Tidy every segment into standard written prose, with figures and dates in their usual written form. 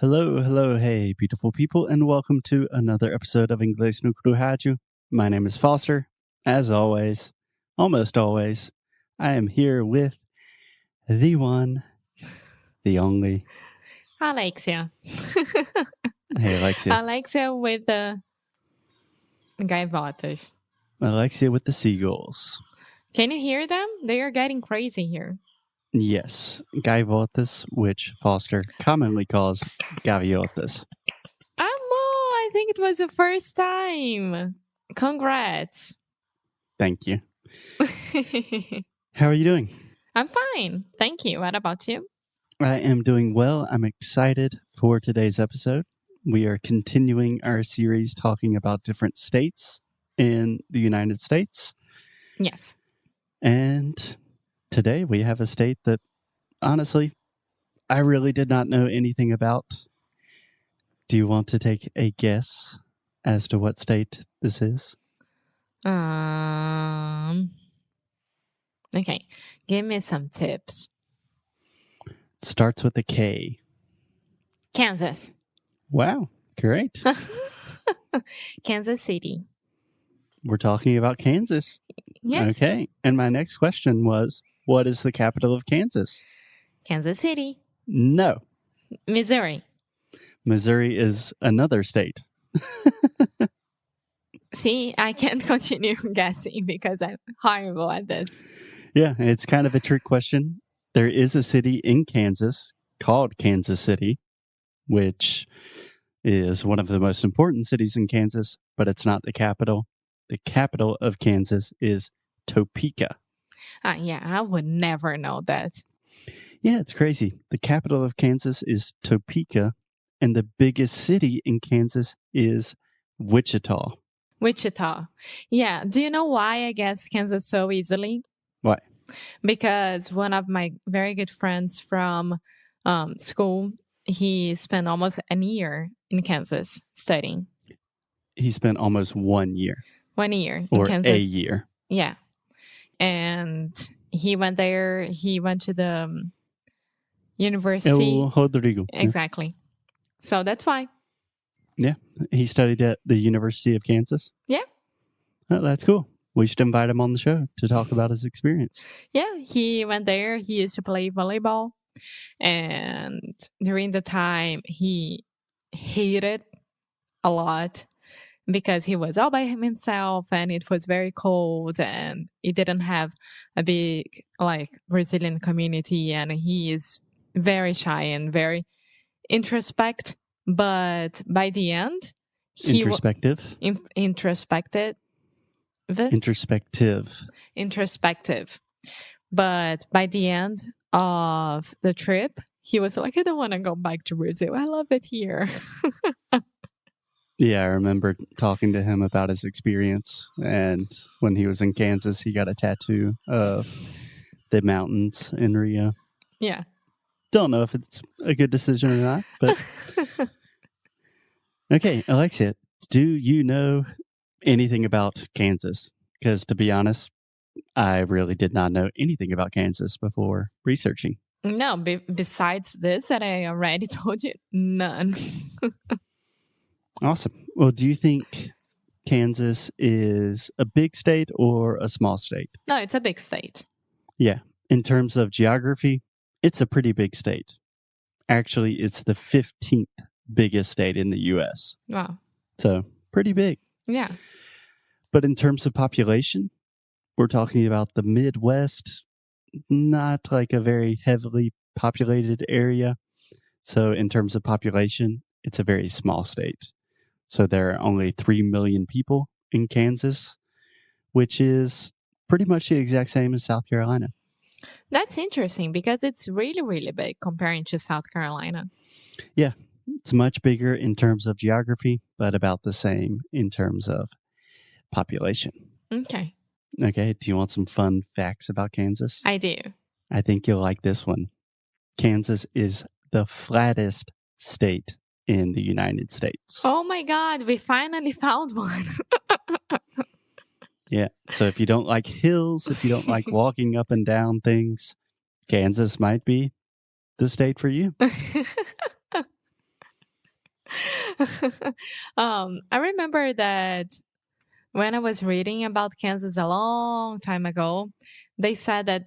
Hello, hello, hey, beautiful people, and welcome to another episode of Inglês no Rádio. My name is Foster. As always, almost always, I am here with the one, the only. Alexia. Hey, Alexia. Alexia with the gaivotas. Alexia with the seagulls. Can you hear them? They are getting crazy here. Yes, gaivotas, which Foster commonly calls gaviotas. Amor, I think it was the first time. Congrats. Thank you. How are you doing? I'm fine. Thank you. What about you? I am doing well. I'm excited for today's episode. We are continuing our series talking about different states in the United States. Yes. And today we have a state that, honestly, I really did not know anything about. Do you want to take a guess as to what state this is? Okay. Give me some tips. Starts with a K. Kansas. Wow, great. Kansas City. We're talking about Kansas. Yes. Okay. And my next question was, what is the capital of Kansas? Kansas City. No. Missouri. Missouri is another state. See, I can't continue guessing because I'm horrible at this. Yeah, it's kind of a trick question. There is a city in Kansas called Kansas City, which is one of the most important cities in Kansas, but it's not the capital. The capital of Kansas is Topeka. Yeah, I would never know that. Yeah, it's crazy. The capital of Kansas is Topeka, and the biggest city in Kansas is Wichita. Wichita. Yeah. Do you know why I guessed Kansas so easily? Why? Because one of my very good friends from school, he spent almost a year in Kansas studying. He spent almost 1 year. 1 year in Or Kansas. a year. Yeah. And he went there. He went to the university. El Rodrigo. Exactly. Yeah. So that's why. Yeah. He studied at the University of Kansas. Yeah. Oh, that's cool. We should invite him on the show to talk about his experience. Yeah. He went there. He used to play volleyball. And during the time, he hated a lot because he was all by himself and it was very cold and he didn't have a big Brazilian community, and he is very shy and very introspect. But by the end, Introspective. But by the end of the trip, he was like, I don't want to go back to Brazil. I love it here. Yeah, I remember talking to him about his experience. And when he was in Kansas, he got a tattoo of the mountains in Rio. Yeah. Don't know if it's a good decision or not, but... Okay, Alexia, do you know anything about Kansas? Because to be honest, I really did not know anything about Kansas before researching. No, besides this that I already told you, none. Awesome. Well, do you think Kansas is a big state or a small state? No, it's a big state. Yeah. In terms of geography, it's a pretty big state. Actually, it's the 15th biggest state in the U.S. Wow. So, pretty big. Yeah. But in terms of population, we're talking about the Midwest, not like a very heavily populated area. So in terms of population, it's a very small state. So there are only 3 million people in Kansas, which is pretty much the exact same as South Carolina. That's interesting because it's really, really big comparing to South Carolina. Yeah, it's much bigger in terms of geography, but about the same in terms of population. Okay. Okay, do you want some fun facts about Kansas? I do. I think you'll like this one. Kansas is the flattest state in the United States. Oh my God, we finally found one. Yeah, so if you don't like hills, if you don't like walking up and down things, Kansas might be the state for you. I remember that when I was reading about Kansas a long time ago, they said that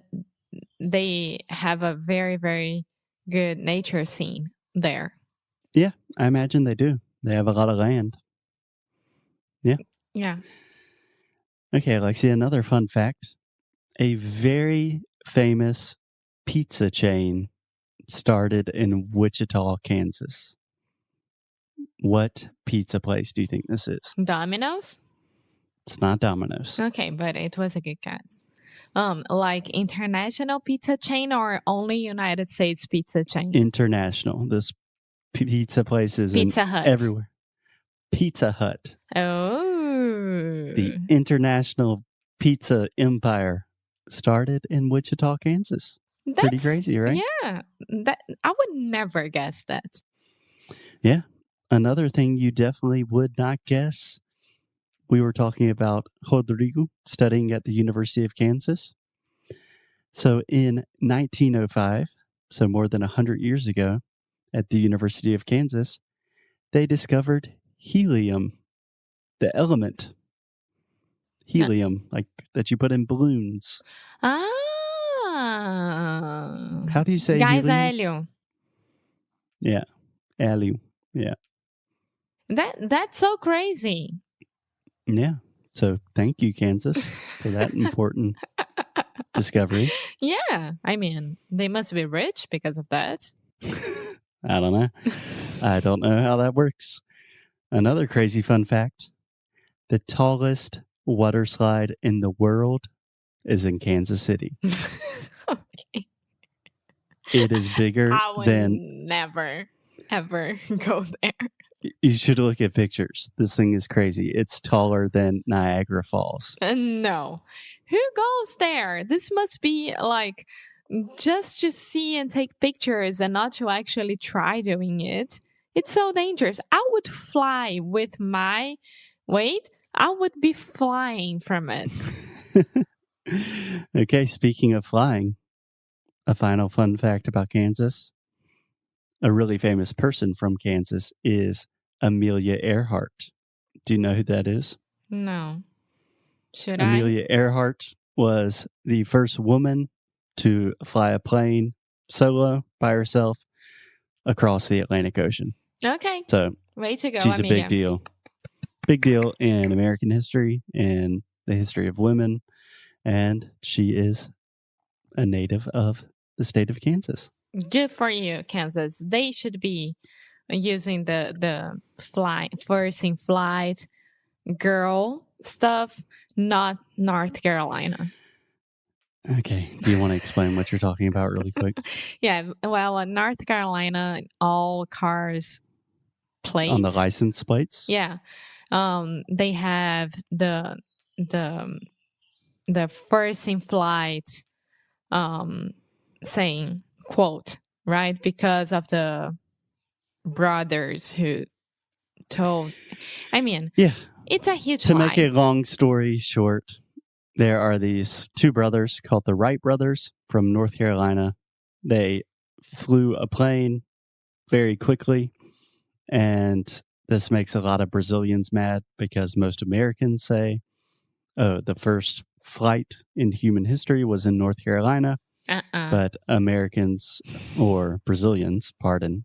they have a very, very good nature scene there. Yeah, I imagine they do. They have a lot of land. Yeah. Yeah. Okay, Alexia, another fun fact. A very famous pizza chain started in Wichita, Kansas. What pizza place do you think this is? Domino's? It's not Domino's. Okay, but it was a good guess. Like international pizza chain or only United States pizza chain? International. This pizza place is Pizza Hut. everywhere. Pizza Hut. Oh. The international pizza empire started in Wichita, Kansas. Pretty crazy, right? Yeah. That I would never guess that. Yeah. Another thing you definitely would not guess. We were talking about Rodrigo studying at the University of Kansas. So in 1905, so more than 100 years ago, at the University of Kansas, they discovered helium, the element. Helium, like that you put in balloons. Ah. How do you say Gás helium? hélio. Yeah. Helium. Yeah. That's so crazy. Yeah. So thank you, Kansas, for that important discovery. Yeah. I mean, they must be rich because of that. I don't know. I don't know how that works. Another crazy fun fact. The tallest water slide in the world is in Kansas City. Okay. It is bigger I would than... never, ever go there. You should look at pictures. This thing is crazy. It's taller than Niagara Falls. No. Who goes there? This must be like just to see and take pictures and not to actually try doing it. It's so dangerous. I would fly with my weight. I would be flying from it. Okay, speaking of flying, a final fun fact about Kansas. A really famous person from Kansas is Amelia Earhart. Do you know who that is? No. Should Amelia Earhart was the first woman to fly a plane solo by herself across the Atlantic Ocean. Okay. So way to go, she's Amelia. a big deal. Big deal in American history and the history of women. And she is a native of the state of Kansas. Good for you, Kansas. They should be using the first in flight girl stuff, not North Carolina. Okay. Do you want to explain what you're talking about really quick? Yeah. Well, in North Carolina, all cars plates. On the license plates? Yeah. They have the first in flight saying quote, right? Because of the brothers who told. I mean, yeah, it's a huge To lie. make a long story short, there are these two brothers called the Wright brothers from North Carolina. They flew a plane very quickly, and this makes a lot of Brazilians mad because most Americans say, oh, the first flight in human history was in North Carolina. But Americans, or Brazilians, pardon,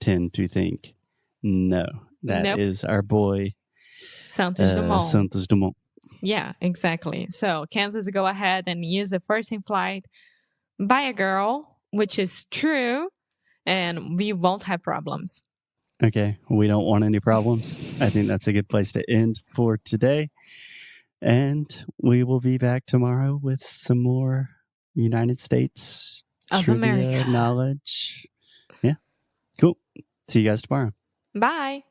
tend to think, no, that is our boy, Santos Dumont. Yeah, exactly. So Kansas, go ahead and use the first in flight by a girl, which is true, and we won't have problems. Okay, we don't want any problems. I think that's a good place to end for today. And we will be back tomorrow with some more United States of trivia America knowledge. Yeah, cool. See you guys tomorrow. Bye.